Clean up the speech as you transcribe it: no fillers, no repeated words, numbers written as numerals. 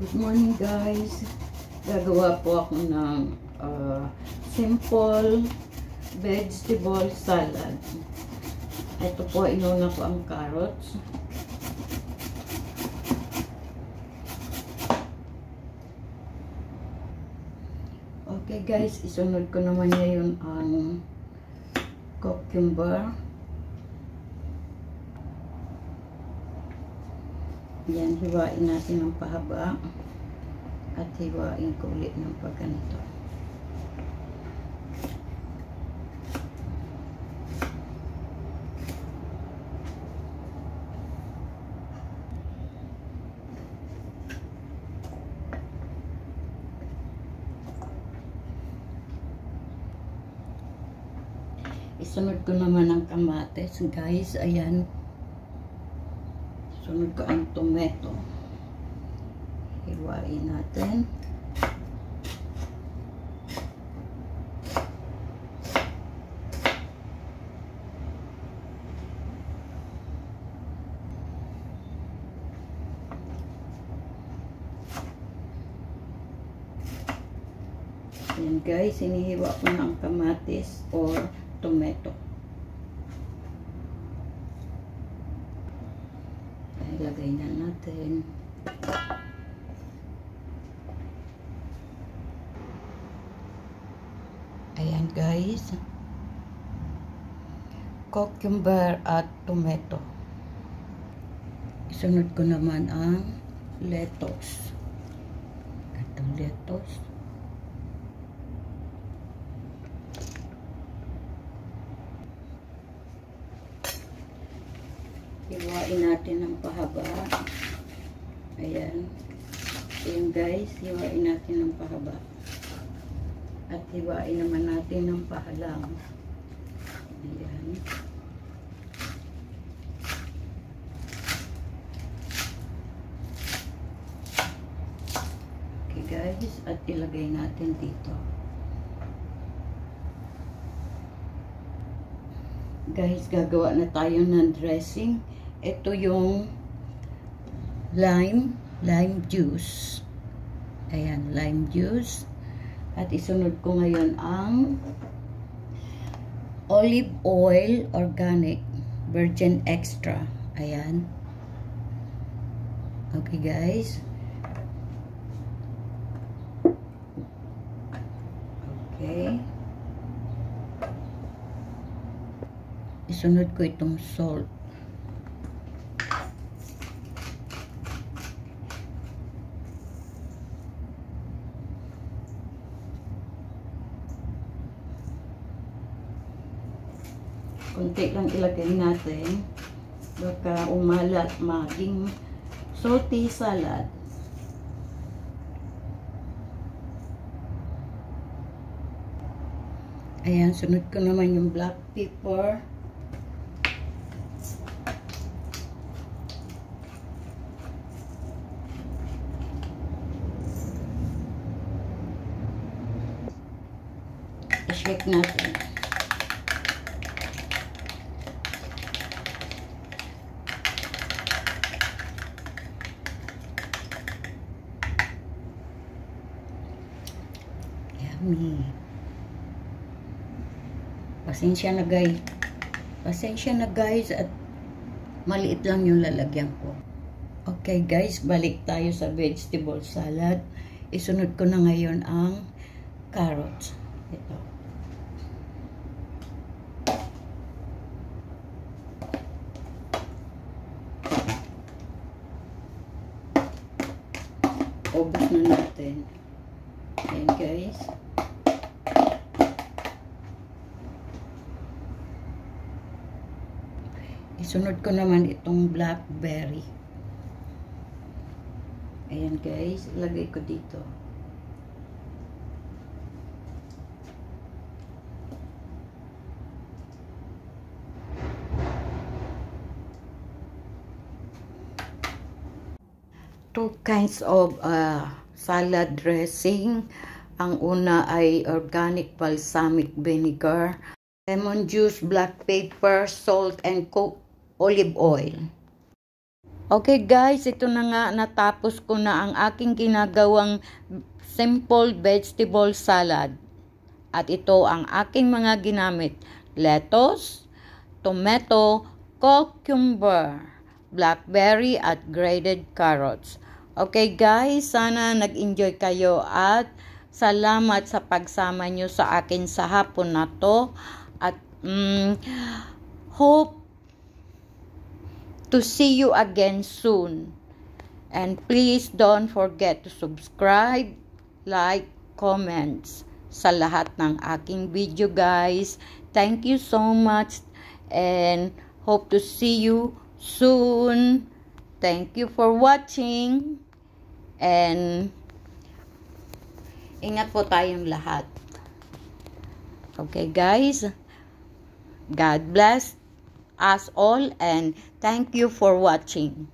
Good morning guys. Gagawa po ako ng simple vegetable salad. Ito po, inuna ko ang carrots. Okay guys, isunod ko naman ngayon ang cucumber. Yan, hiwain natin ng pahaba at hiwain ko ulit ng pagganito. Isunod ko naman ang kamates, guys. Ayan. Sunod ko ang tomato. Hiwain natin. Ayan guys, hinihiwa ko na ang kamatis or tomato. Ilagay na natin. Ayan guys. Cucumber at tomato. Isunod ko naman ang lettuce. Ito lettuce. Hiwain natin ng pahaba. Ayan. Ayan guys, hiwain natin ng pahaba. At hiwain naman natin ng pahalang. Ayan. Okay guys, at ilagay natin dito. Guys, gagawa na tayo ng dressing. Ito yung lime juice. Ayan, lime juice. At isunod ko ngayon ang olive oil, organic, virgin extra. Ayan. Okay, guys. Okay. Isunod ko itong salt. Kunti lang ilagay natin. Baka umalat, maging salty salad. Ayan, sunod ko naman yung black pepper. I-shake natin. Yummy. Pasensya na guys. Pasensya na guys at maliit lang yung lalagyan ko. Okay guys, balik tayo sa vegetable salad. Isunod ko na ngayon ang carrots. Ito. Ubos na natin. Ayan guys. Isunod ko naman itong blackberry. Ayan guys, ilagay ko dito. Two kinds of salad dressing. Ang una ay organic balsamic vinegar, lemon juice, black pepper, salt, and olive oil. Okay guys, ito na nga, natapos ko na ang aking ginagawang simple vegetable salad. At ito ang aking mga ginamit. Lettuce, tomato, cucumber, blackberry at grated carrots. Okay guys, sana nag-enjoy kayo at salamat sa pagsama nyo sa akin sa hapon na to. At hope to see you again soon. And please don't forget to subscribe, like, comments sa lahat ng aking video guys. Thank you so much and hope to see you soon. Thank you for watching and ingat po tayong lahat. Okay guys, God bless us all and thank you for watching.